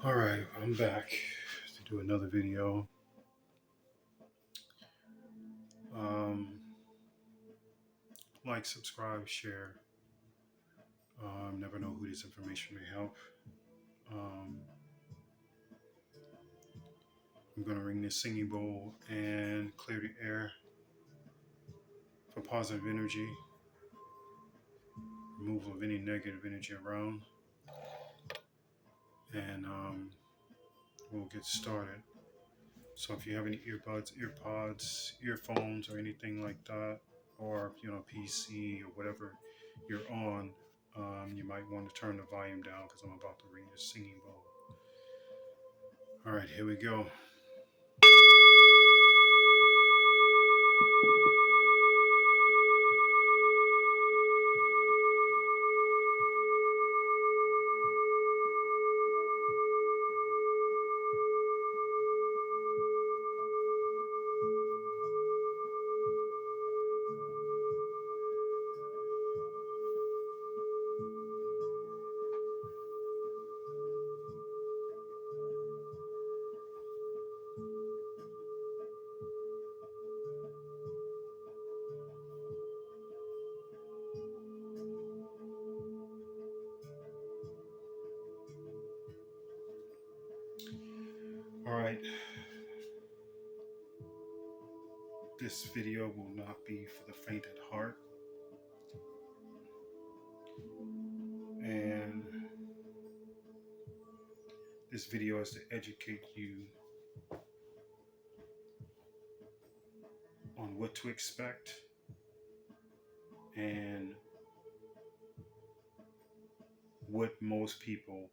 Alright, I'm back to do another video. Um, like, subscribe, share. Never know who this information may help. Um, I'm going to ring this singing bowl and clear the air for positive energy, removal of any negative energy around, and we'll get started. So if you have any earbuds, earpods, earphones, or anything like that, or PC or whatever you're on, you might want to turn the volume down because I'm about to ring this singing bowl. All right, here we go. All right, this video will not be for the faint at heart, and this video is to educate you on what to expect and what most people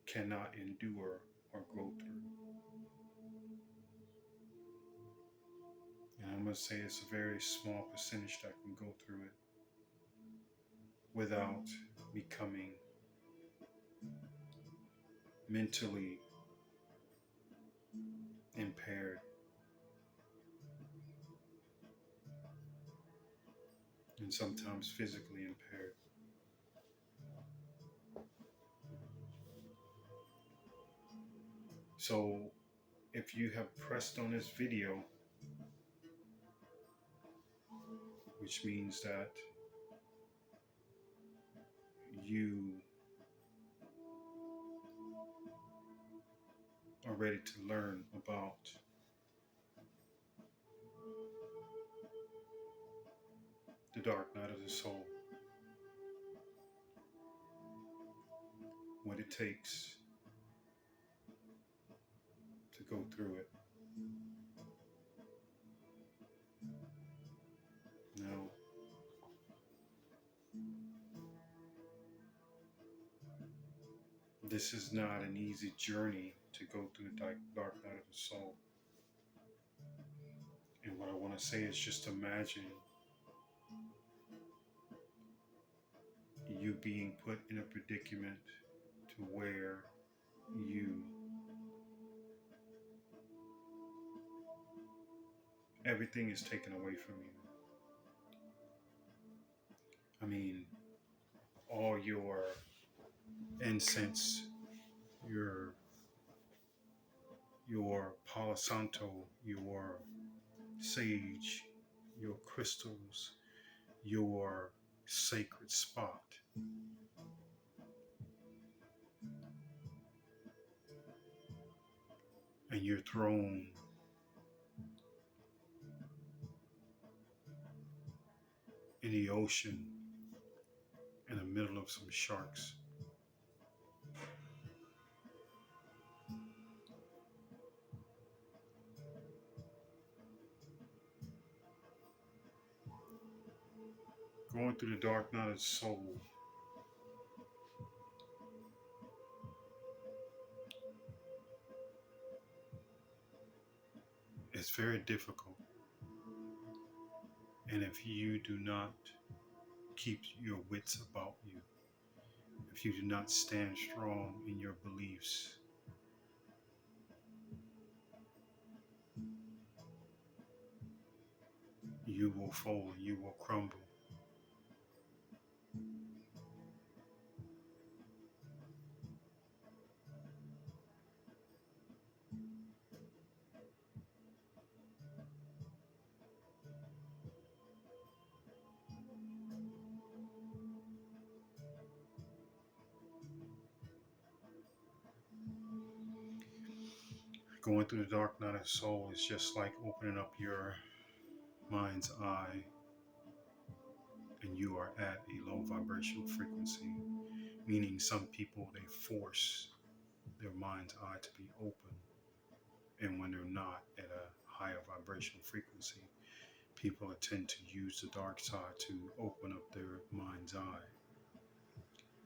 cannot endure or go through. And I'm going to say it's a very small percentage that can go through it without becoming mentally impaired and sometimes physically impaired. So if you have pressed on this video, which means that you are ready to learn about the dark night of the soul, what it takes to go through it. Now, this is not an easy journey to go through the dark night of the soul. And what I want to say is just imagine you being put in a predicament to where you everything is taken away from you. I mean, all your incense, your Palo Santo, your sage, your crystals, your sacred spot. And you're thrown in the ocean in the middle of some sharks. Going through the dark night of the soul is very difficult. And if you do not keep your wits about you, if you do not stand strong in your beliefs, you will fall, you will crumble. Going through the dark night of the soul is just like opening up your mind's eye and you are at a low vibrational frequency, meaning some people they force their mind's eye to be open, and when they're not at a higher vibrational frequency, people tend to use the dark side to open up their mind's eye,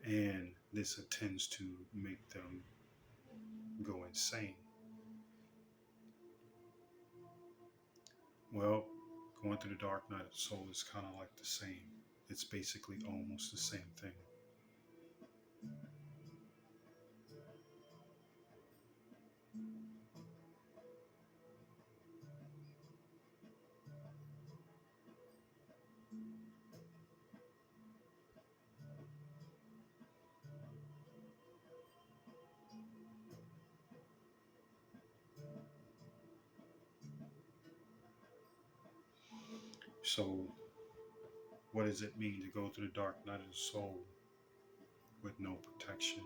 and this tends to make them go insane. Well, going through the dark night of the soul is kind of like the same. It's basically almost the same thing. So, what does it mean to go through the dark night of the soul with no protection?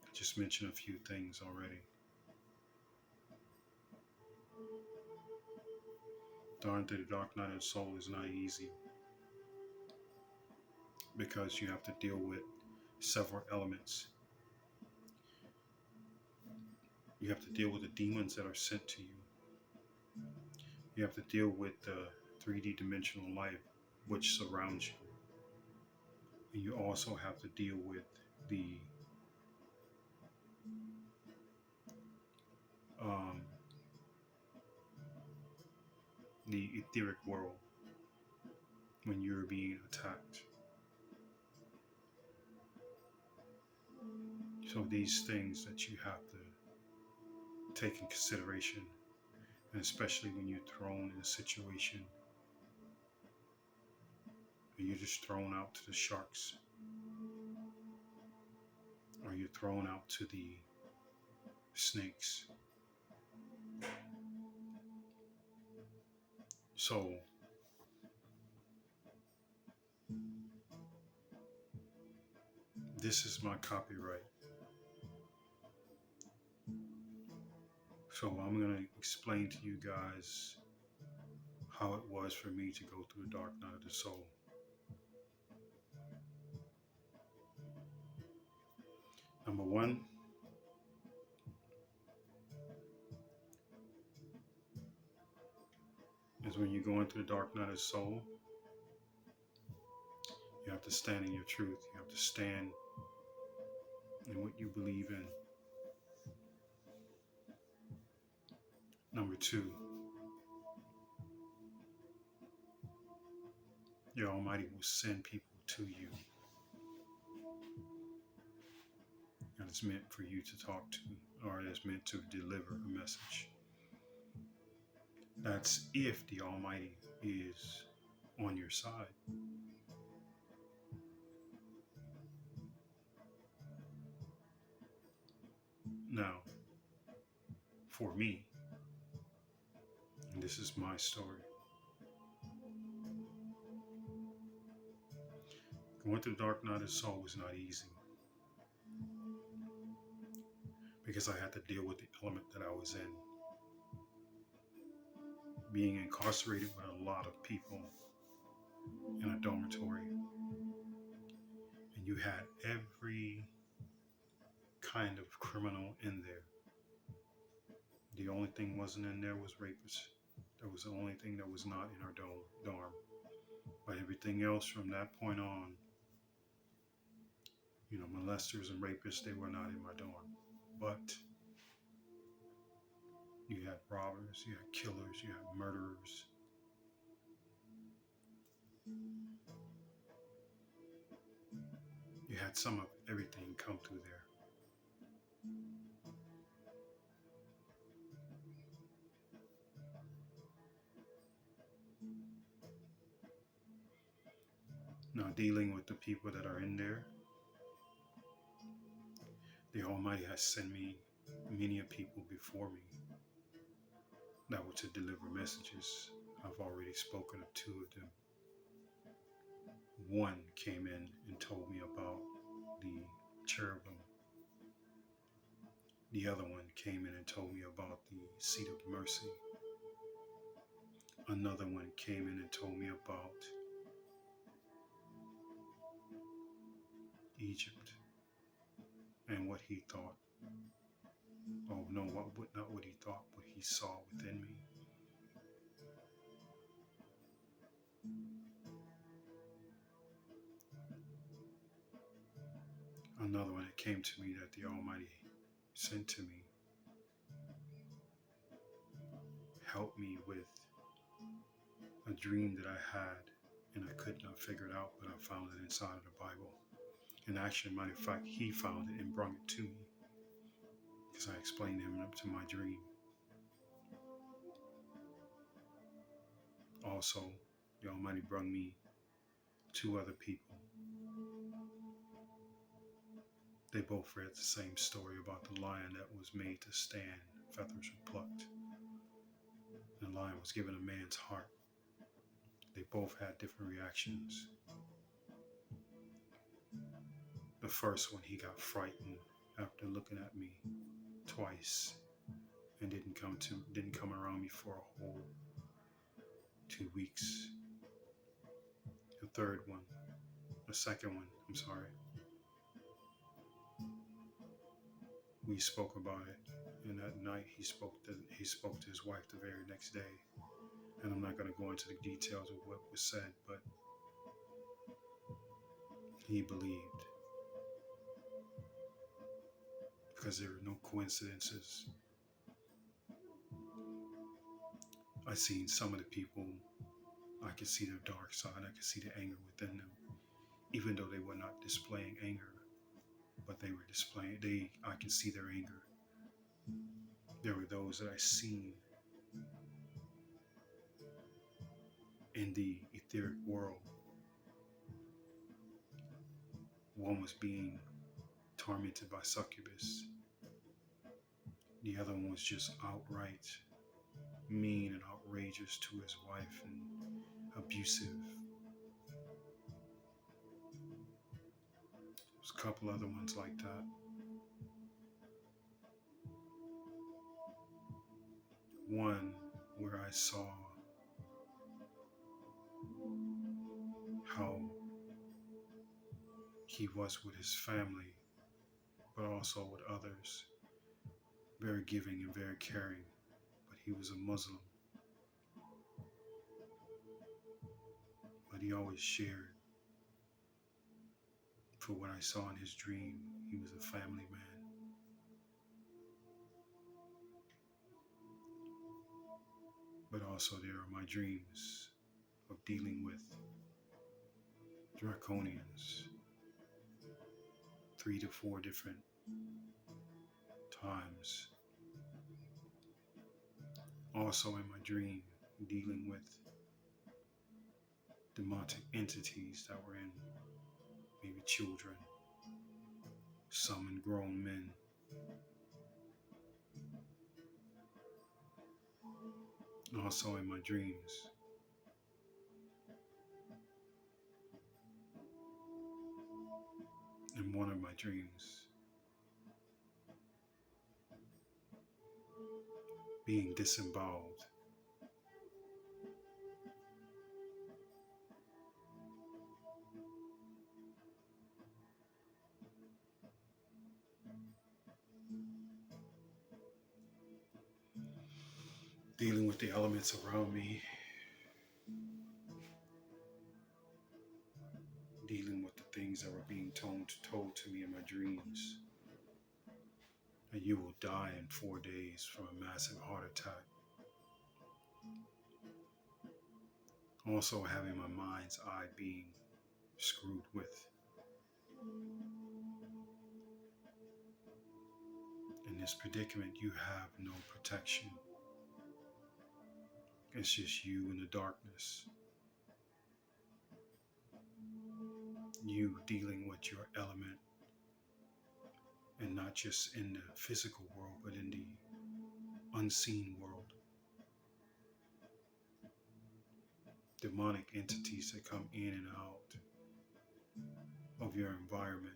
I just mentioned a few things already. Going through the dark night of the soul is not easy because you have to deal with several elements. You have to deal with the demons that are sent to you. You have to deal with the 3D dimensional life which surrounds you. And you also have to deal with um, the etheric world when you're being attacked. So these things that you have to take in consideration, and especially when you're thrown in a situation where you're just thrown out to the sharks, or you're thrown out to the snakes. So this is my copyright. So I'm going to explain to you guys how it was for me to go through the dark night of the soul. Number one, is when you go into the dark night of the soul, you have to stand in your truth. You have to stand in what you believe in. Number two, your Almighty will send people to you that is meant for you to talk to, or that's meant to deliver a message. That's if the Almighty is on your side. Now, for me, and this is my story, going through the dark night of the soul was not easy because I had to deal with the element that I was in. Being incarcerated with a lot of people in a dormitory, and you had every kind of criminal in there. The only thing wasn't in there was rapists. That was the only thing that was not in our dorm. But everything else from that point on, molesters and rapists, they were not in my dorm. But you had robbers, you had killers, you had murderers. You had some of everything come through there. Now, dealing with the people that are in there, the Almighty has sent me many a people before me that were to deliver messages. I've already spoken of two of them. One came in and told me about the cherubim The other one came in and told me about the seat of mercy. Another one came in and told me about Egypt and what he thought. Oh no, not what he thought, what he saw within me. Another one that came to me that the Almighty sent to me helped me with a dream that I had and I could not figure it out, but I found it inside of the Bible. And actually, matter of fact, he found it and brought it to me because I explained him up to my dream. Also, the Almighty brought me two other people. They both read the same story about the lion that was made to stand, feathers were plucked. And the lion was given a man's heart. They both had different reactions. The first one, he got frightened after looking at me twice and didn't come around me for a whole 2 weeks. The second one, I'm sorry. We spoke about it, and that night he spoke to his wife the very next day. And I'm not going to go into the details of what was said, but he believed, because there were no coincidences. I seen some of the people, I could see their dark side, I could see the anger within them, even though they were not displaying anger, but they were displaying, I could see their anger. There were those that I seen in the etheric world. One was being tormented by succubus. The other one was just outright mean and outrageous to his wife and abusive. There's a couple other ones like that. One where I saw how he was with his family, but also with others. Very giving and very caring, but he was a Muslim. But he always shared. For what I saw in his dream, he was a family man. But also there are my dreams of dealing with draconians 3 to 4 different times. Also in my dream, dealing with demonic entities that were in maybe children, some in grown men. Also in my dreams, in one of my dreams, being disemboweled. Dealing with the elements around me, dealing with the things that were being told to me in my dreams. And you will die in 4 days from a massive heart attack. Also having my mind's eye being screwed with. In this predicament, you have no protection. It's just you in the darkness. You dealing with your element, and not just in the physical world, but in the unseen world. Demonic entities that come in and out of your environment.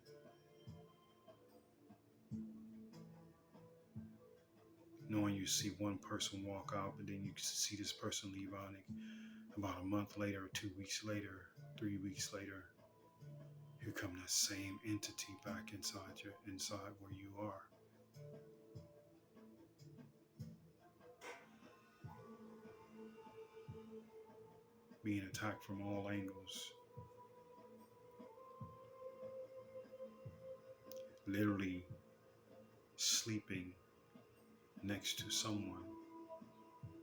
knowing you see one person walk out, but then you see this person leave out, and about a month later, 2 weeks later, 3 weeks later, here come that same entity back inside where you are. Being attacked from all angles. Literally sleeping next to someone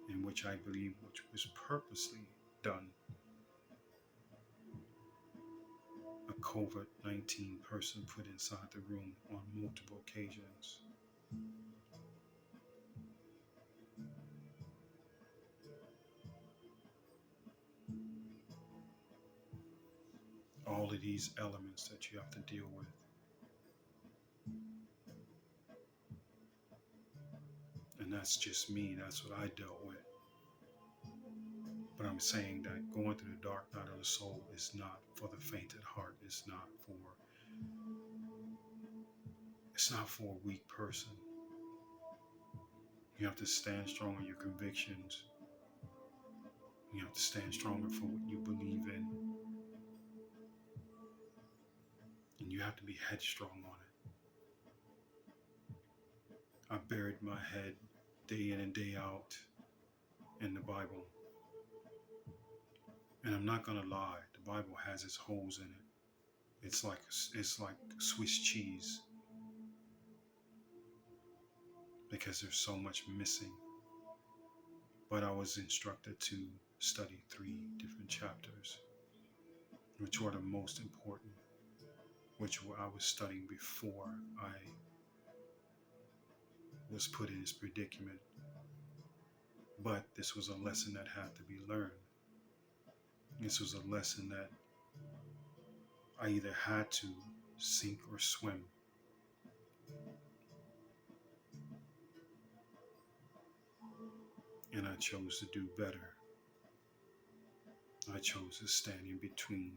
in which I believe which was purposely done. A COVID-19 person put inside the room on multiple occasions. All of these elements that you have to deal with. And that's just me. That's what I dealt with. But I'm saying that going through the dark night of the soul is not for the faint at heart. It's not for a weak person. You have to stand strong on your convictions. You have to stand stronger for what you believe in. And you have to be headstrong on it. I buried my head day in and day out in the Bible. And I'm not gonna lie, the Bible has its holes in it. It's like Swiss cheese. Because there's so much missing. But I was instructed to study 3 different chapters, which were the most important, which I was studying before I was put in this predicament. But this was a lesson that had to be learned. This was a lesson that I either had to sink or swim. And I chose to do better. I chose to stand in between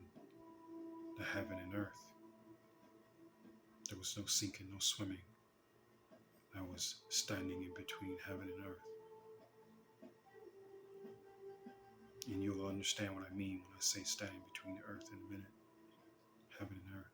the heaven and earth. There was no sinking, no swimming. I was standing in between heaven and earth. And you'll understand what I mean when I say standing between the earth and a minute. Heaven and earth.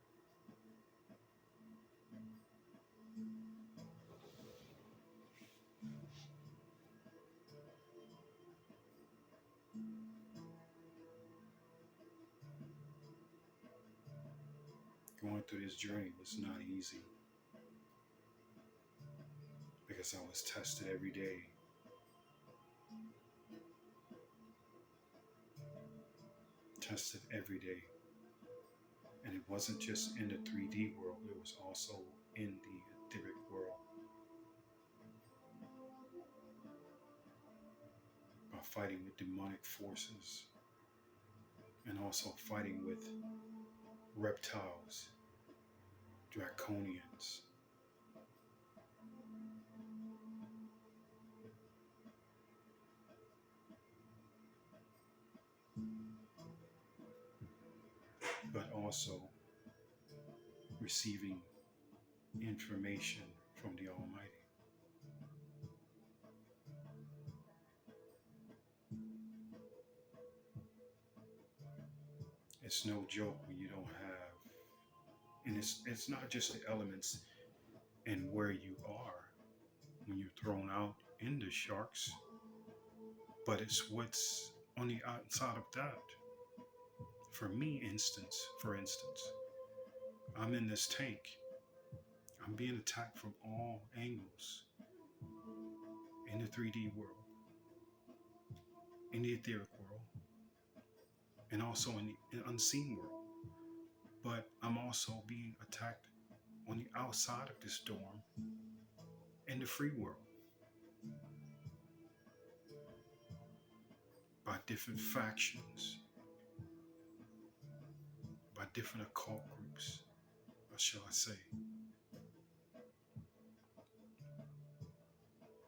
Going through this journey was not easy. Because I was tested every day. Tested every day. And it wasn't just in the 3D world, it was also in the etheric world. By fighting with demonic forces and also fighting with reptiles, draconians. But also receiving information from the Almighty. It's no joke when you don't have, and it's not just the elements and where you are when you're thrown out in the sharks, but it's what's on the outside of that. For instance, I'm in this tank. I'm being attacked from all angles in the 3D world, in the etheric world, and also in the unseen world. But I'm also being attacked on the outside of this dorm in the free world by different factions, by different occult groups, or shall I say.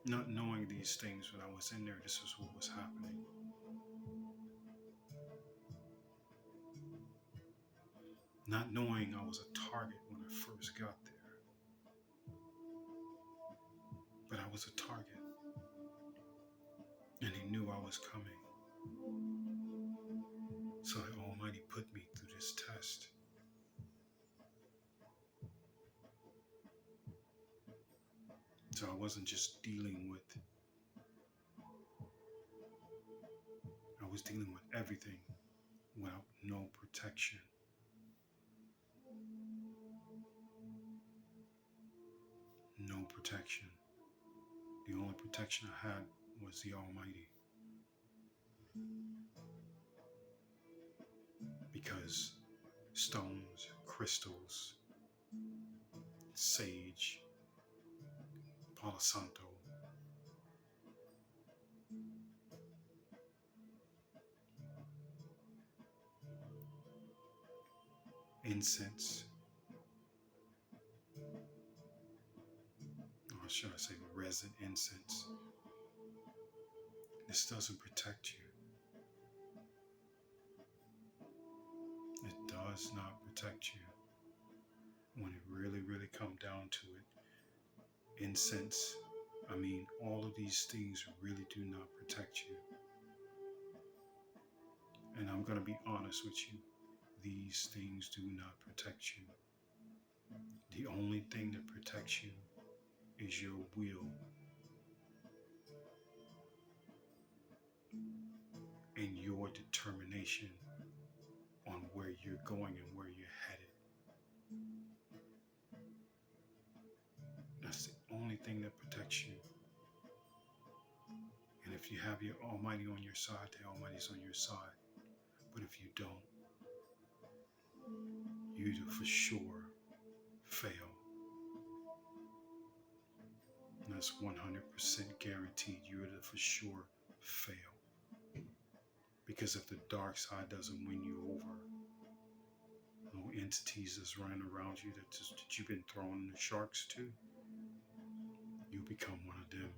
Not knowing these things when I was in there, this was what was happening. Not knowing I was a target when I first got there. But I was a target. knew I was coming. So the Almighty put me through this test. So I wasn't just dealing with, I was dealing with everything without no protection. No protection. The only protection I had was the Almighty. Because stones, crystals, sage, Palo Santo, incense, or should I say resin incense, this doesn't protect you. It does not protect you. When it really, really comes down to it, incense, all of these things really do not protect you. And I'm going to be honest with you. These things do not protect you. The only thing that protects you is your will and your determination on where you're going and where you're headed. That's the only thing that protects you. And if you have your Almighty on your side, the Almighty's on your side. But if you don't, you for sure fail. And that's 100% guaranteed. You're to for sure fail. Because if the dark side doesn't win you over, no entities that's running around you that you've been throwing the sharks to, you become one of them.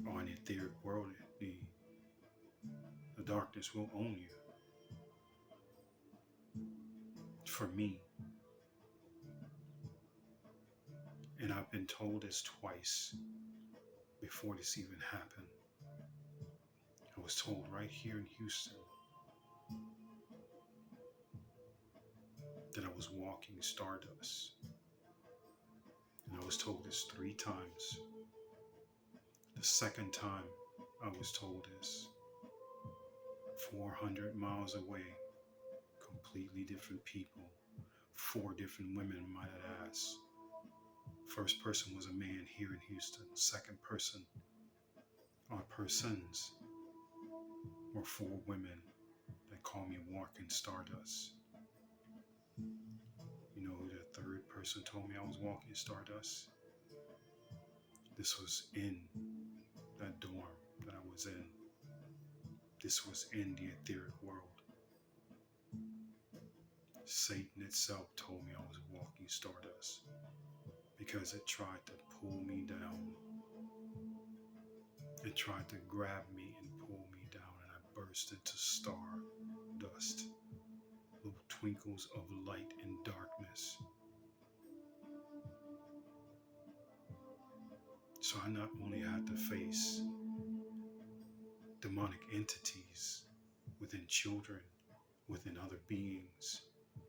Or in the etheric world, the darkness will own you. For me, and I've been told this twice before this even happened. I was told right here in Houston that I was walking stardust. And I was told this 3 times. The second time I was told this, 400 miles away, completely different people, 4 different women, might I ask. First person was a man here in Houston. Second person, or persons, were 4 women that call me walking stardust. You know who the third person told me I was walking stardust? This was in that dorm that I was in. This was in the etheric world. Satan itself told me I was walking stardust because it tried to pull me down. It tried to grab me and pull me down, and I burst into stardust, little twinkles of light and darkness. So I not only had to face demonic entities within children, within other beings,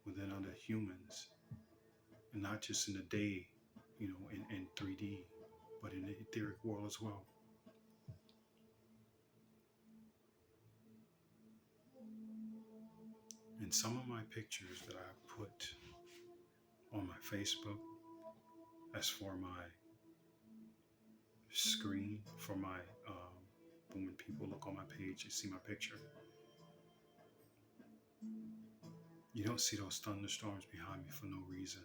within other humans, and not just in the day, in 3D, but in the etheric world as well. And some of my pictures that I put on my Facebook, as for my screen, for my, when people look on my page and see my picture, you don't see those thunderstorms behind me for no reason.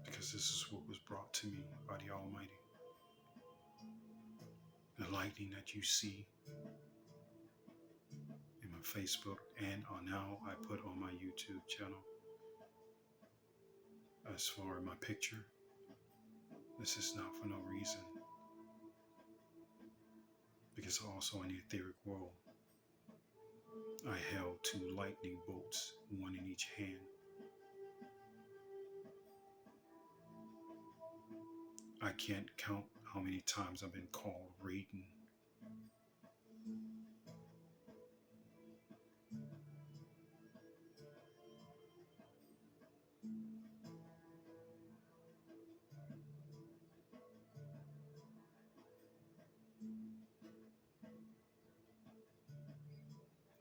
Because this is what was brought to me by the Almighty. The lightning that you see in my Facebook and now I put on my YouTube channel. As for my picture, this is not for no reason. Because also in the etheric world, I held 2 lightning bolts, one in each hand. I can't count how many times I've been called Raiden.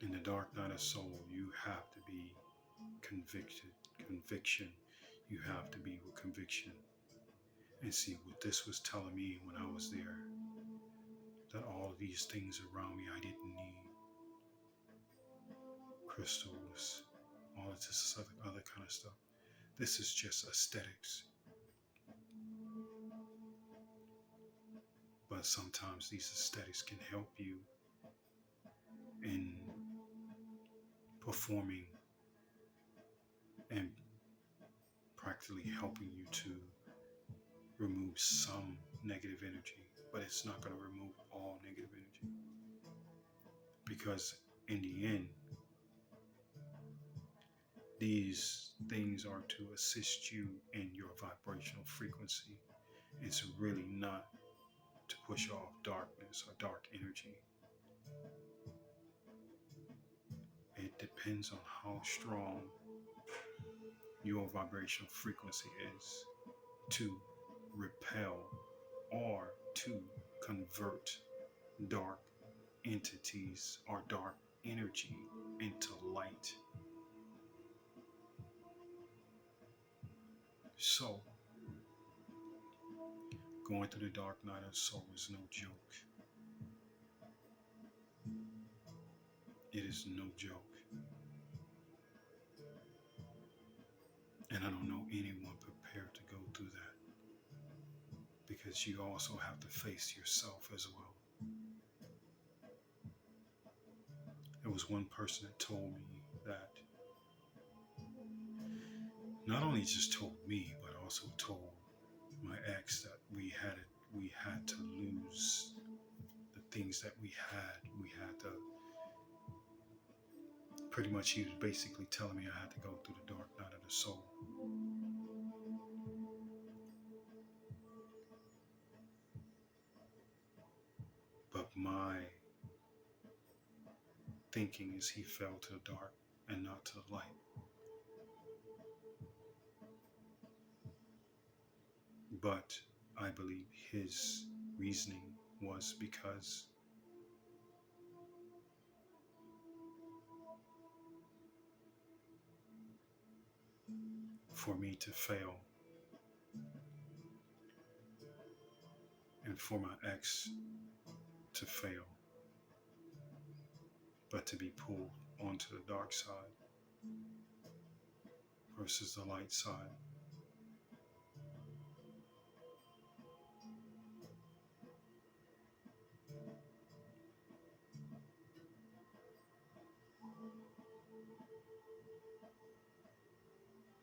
In the dark night of soul, you have to be convicted, conviction. You have to be with conviction. And see what this was telling me when I was there, that all of these things around me I didn't need. Crystals, all of this other kind of stuff. This is just aesthetics. But sometimes these aesthetics can help you in performing and practically helping you to remove some negative energy, but it's not going to remove all negative energy, because in the end, these things are to assist you in your vibrational frequency. It's really not to push off darkness or dark energy. It depends on how strong your vibrational frequency is to repel or to convert dark entities or dark energy into light. So, going through the dark night of soul is no joke. It is no joke. And I don't know anyone prepared to go through that, because you also have to face yourself as well. There was one person that told me that, not only just told me, but also told my ex that we had to lose the things that we had. We had to, pretty much, he was basically telling me I had to go through the dark night of the soul. But my thinking is he fell to the dark and not to the light. But I believe his reasoning was because for me to fail and for my ex to fail, but to be pulled onto the dark side versus the light side.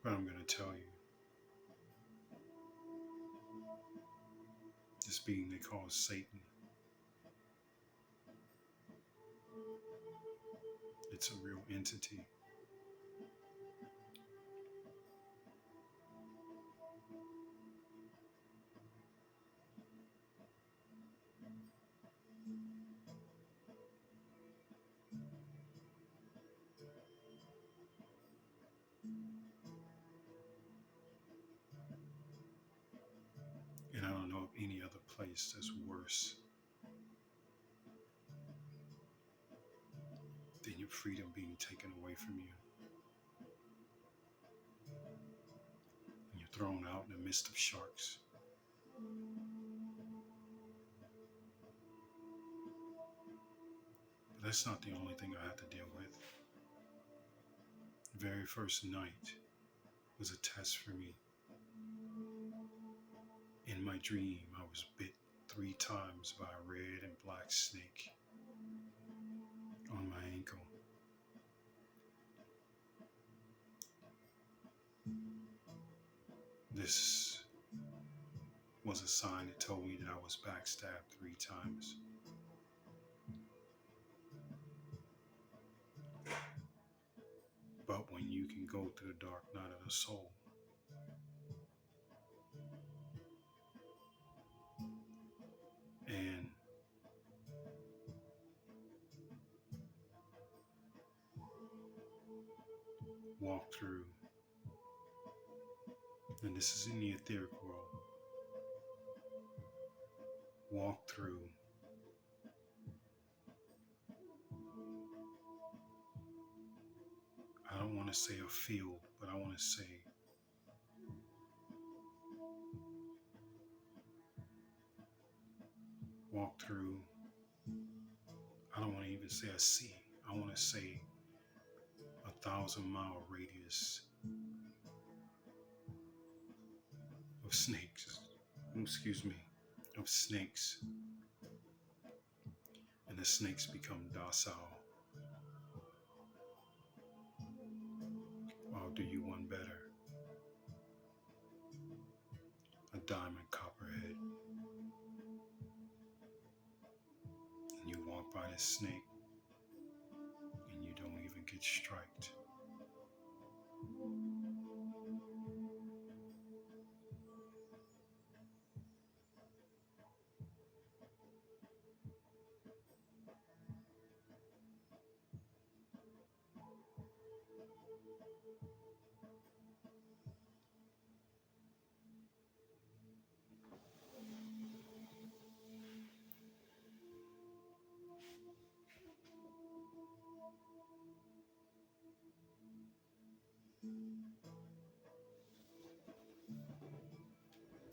But I'm going to tell you, this being they call Satan, it's a real entity. And I don't know of any other place that's worse than your freedom being taken away from you. And you're thrown out in the midst of sharks. But that's not the only thing I had to deal with. The very first night was a test for me. In my dream, I was bit 3 times by a red and black snake on my ankle. This was a sign that told me that I was backstabbed 3 times. But when you can go through the dark night of the soul, walk through, and this is in the etheric world, walk through I don't want to say a field, but I want to say walk through, I don't want to even say a sea. I want to say 1,000-mile radius of snakes. Excuse me, of snakes. And the snakes become docile. I'll do you one better. A diamond copperhead. And you walk by the snake and you don't even get striked.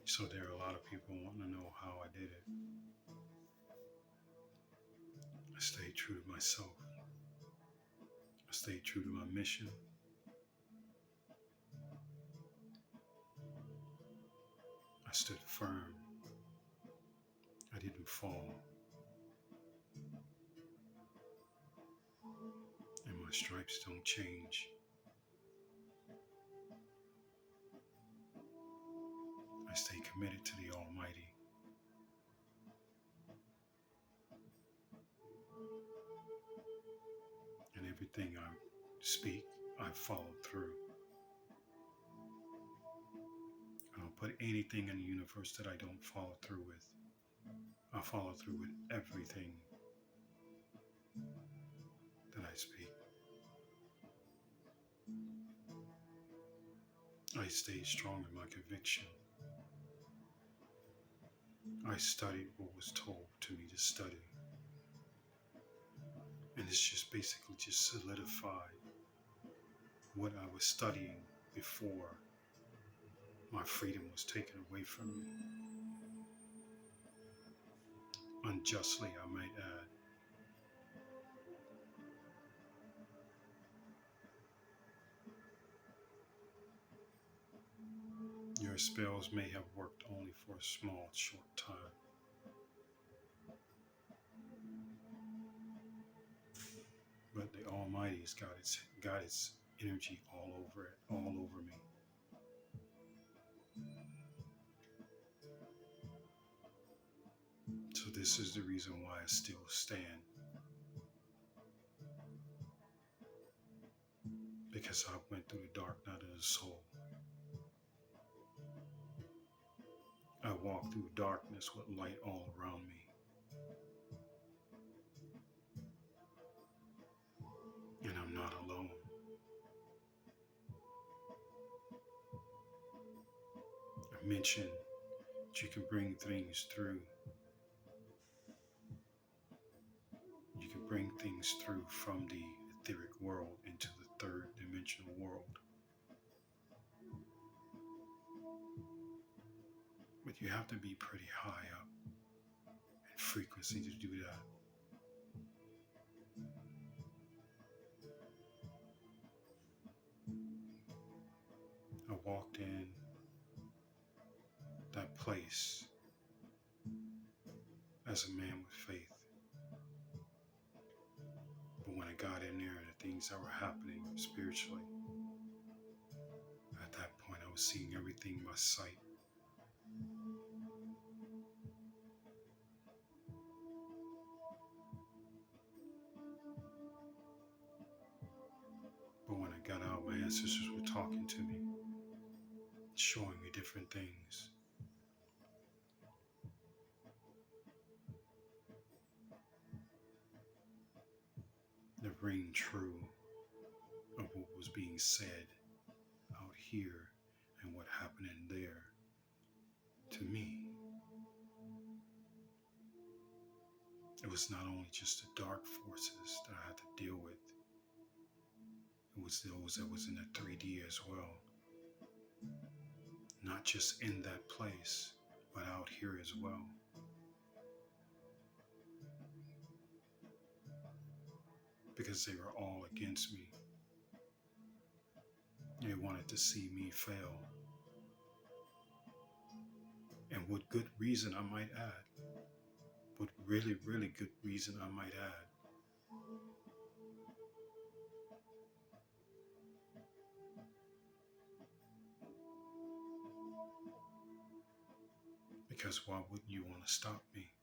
So there are a lot of people wanting to know how I did it. I stayed true to myself. I stayed true to my mission. I stood firm. I didn't fall. And my stripes don't change. I stay committed to the Almighty. And everything I speak, I follow through. I don't put anything in the universe that I don't follow through with. I follow through with everything that I speak. I stayed strong in my conviction. I studied what was told to me to study. And it's just basically just solidified what I was studying before my freedom was taken away from me. Unjustly, I might add. Your spells may have worked only for a small, short time. But the Almighty's got its energy all over it, all over me. So this is the reason why I still stand. Because I went through the dark night of the soul. I walk through darkness with light all around me. And I'm not alone. I mentioned that you can bring things through. You can bring things through from the etheric world into the third dimensional world. But you have to be pretty high up in frequency to do that. I walked in that place as a man with faith. But when I got in there, the things that were happening spiritually, at that point I was seeing everything by sight. But when I got out, my ancestors were talking to me, showing me different things. That ring true of what being said out here and what happened in there to me. It was not only just the dark forces that I had to deal with, it was those that was in the 3D as well. Not just in that place, but out here as well. Because they were all against me. They wanted to see me fail. And with good reason, I might add. With really, really good reason, I might add. Because why wouldn't you want to stop me?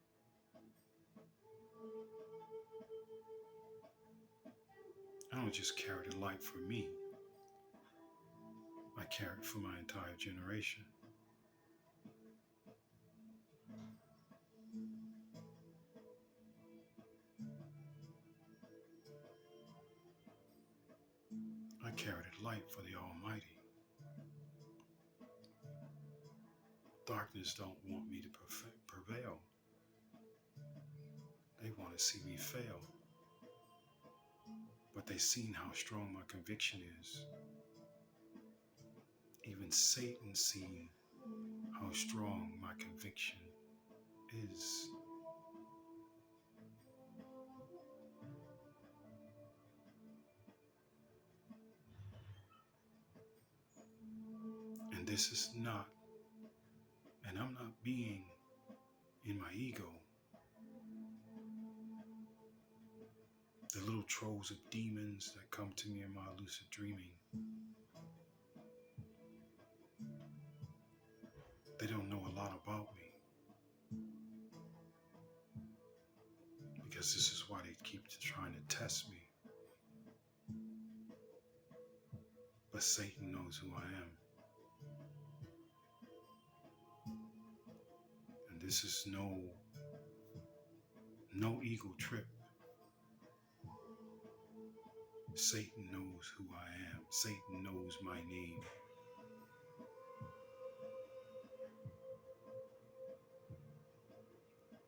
I don't just carry the light for me. I carry it for my entire generation. I carry the light for the Almighty. Darkness don't want me to prevail. They want to see me fail. But they seen how strong my conviction is. Even Satan seen how strong my conviction is. And this is not, and I'm not being in my ego. The little trolls of demons that come to me in my lucid dreaming, they don't know a lot about me. Because this is why they keep trying to test me. But Satan knows who I am. And this is no ego trip. Satan knows who I am. Satan knows my name.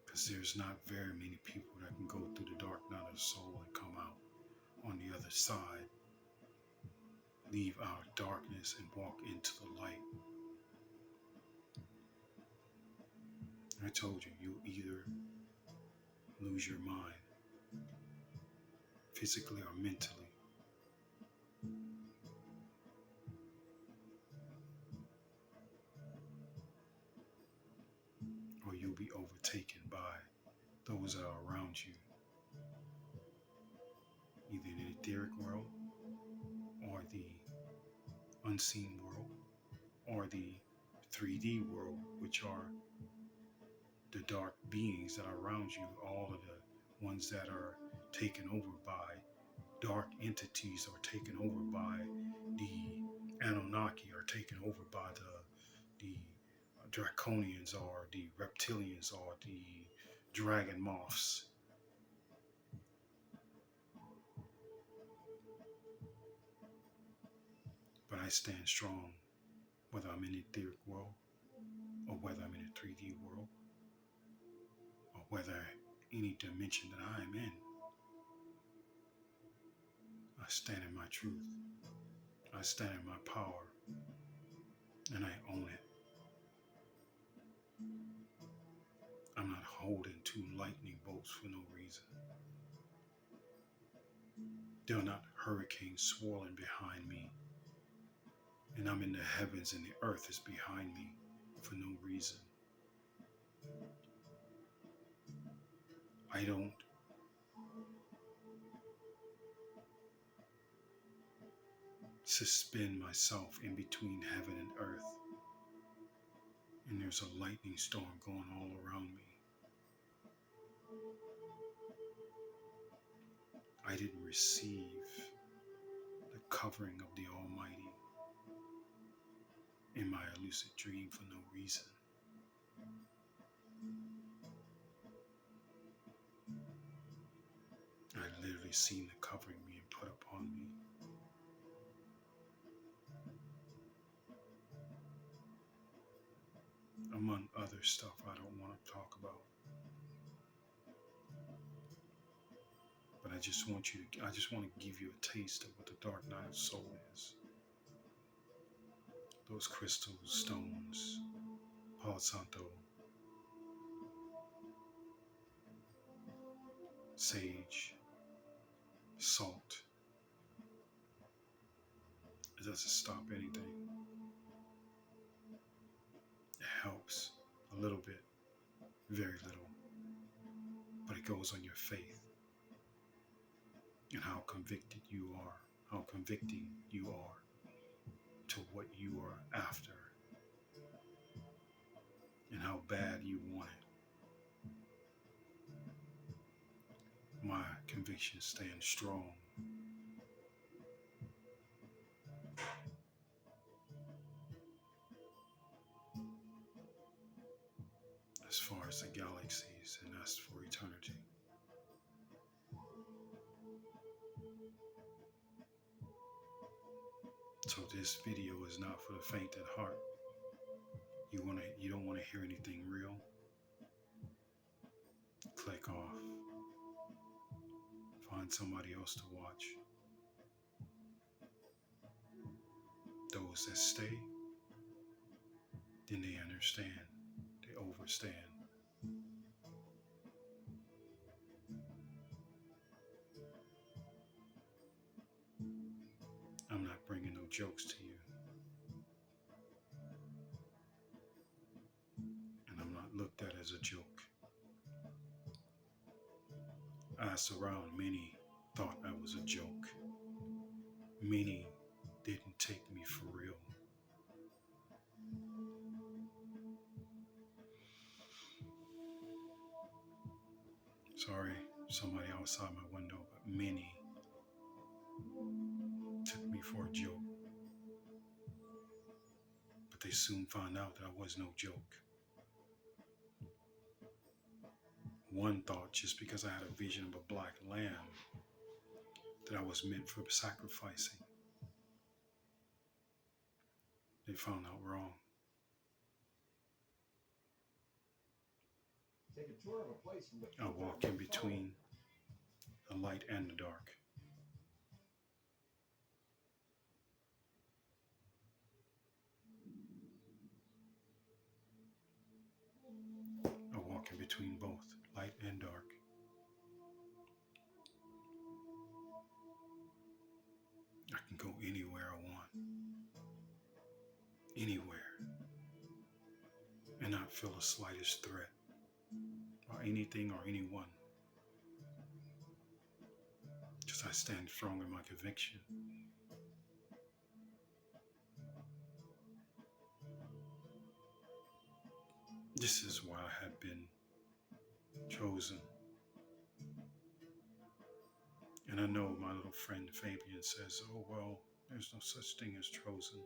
Because there's not very many people that can go through the dark night of the soul and come out on the other side, leave our darkness and walk into the light. I told you, you'll either lose your mind, physically or mentally. Or you'll be overtaken by those that are around you, either in the etheric world, or the unseen world, or the 3D world, which are the dark beings that are around you, all of the ones that are taken over by dark entities, or taken over by the Anunnaki, or taken over by the Draconians, or the reptilians, or the dragon moths. But I stand strong, whether I'm in the etheric world, or whether I'm in a 3D world, or whether any dimension that I am in. I stand in my truth. I stand in my power. And I own it. I'm not holding two lightning bolts for no reason. There are not hurricanes swirling behind me. And I'm in the heavens and the earth is behind me for no reason. I don't suspend myself in between heaven and earth. And there's a lightning storm going all around me. I didn't receive the covering of the Almighty in my lucid dream for no reason. I literally seen the covering being put upon me. among other stuff I don't want to talk about. But I just want to give you a taste of what the dark night of soul is. Those crystals, stones, Palo Santo, sage, salt. It doesn't stop anything. It helps a little bit, very little, but it goes on your faith and how convicted you are, how convicting you are to what you are after and how bad you want it. My conviction stands strong. As far as the galaxies, and that's for eternity. So this video is not for the faint at heart. You don't want to hear anything real? Click off. Find somebody else to watch. Those that stay, then they understand. They overstand. I'm not bringing no jokes to you. And I'm not looked at as a joke. Asked around, many thought I was a joke. Many didn't take me for real. Sorry, somebody outside my window, but many took me for a joke. But they soon found out that I was no joke. One thought just because I had a vision of a black lamb that I was meant for sacrificing. They found out wrong. Take a tour of a place from the I walk in between the light and the dark. I walk in between both, light and dark. I can go anywhere I want. Anywhere. And not feel the slightest threat by anything or anyone. Because I stand strong in my conviction. This is why I have been chosen. And I know my little friend Fabian says, oh, well, there's no such thing as chosen.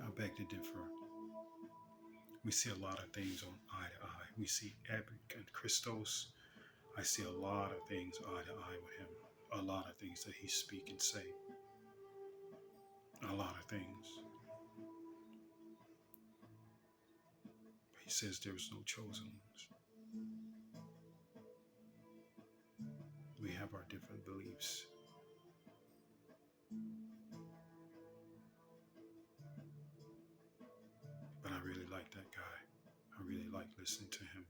I beg to differ. We see a lot of things on eye to eye. We see Epic and Christos. I see a lot of things eye to eye with him. A lot of things that he speak and say. A lot of things. But he says there's no chosen ones. We have our different beliefs. But I really like that guy. I really like listening to him.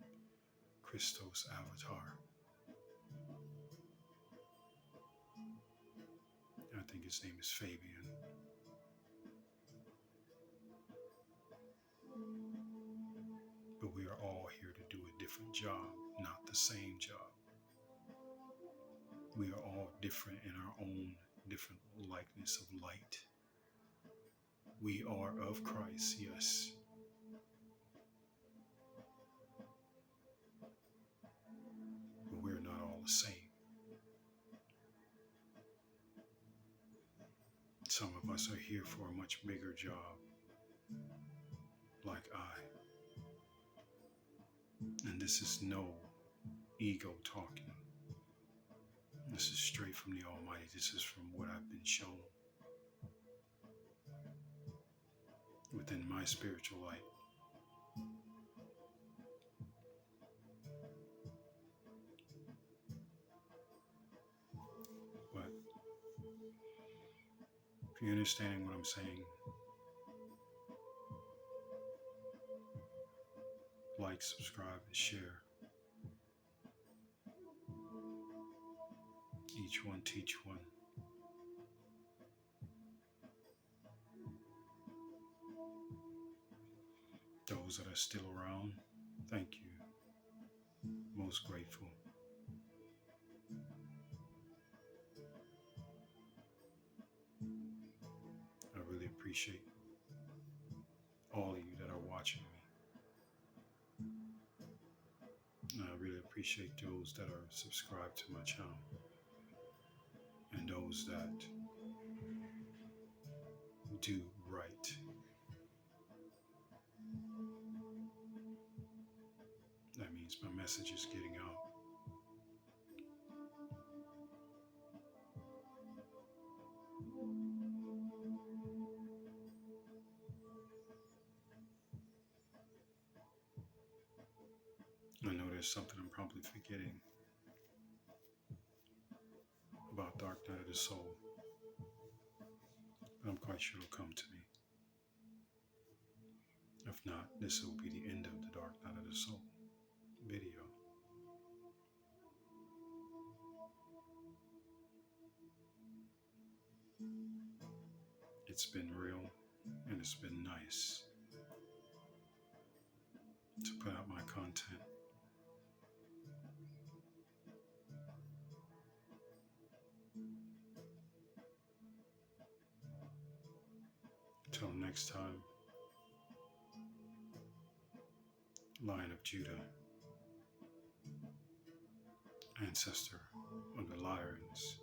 Christos Avatar. I think his name is Fabian. But we are all here to do a different job, not the same job. We are all different in our own different likeness of light. We are of Christ, yes. But we're not all the same. Some of us are here for a much bigger job, like I. And this is no ego talking. This is straight from the Almighty. This is from what I've been shown within my spiritual light. If you're understanding what I'm saying, like, subscribe, and share. Each one teach one. Those that are still around, thank you. Most grateful. I really appreciate all of you that are watching me. And I really appreciate those that are subscribed to my channel and those that do right. That means my message is getting out. I know there's something I'm probably forgetting about Dark Night of the Soul, but I'm quite sure it'll come to me. If not, this will be the end of the Dark Night of the Soul video. It's been real and it's been nice to put out my content. Till next time, Lion of Judah, ancestor of the Lyrians.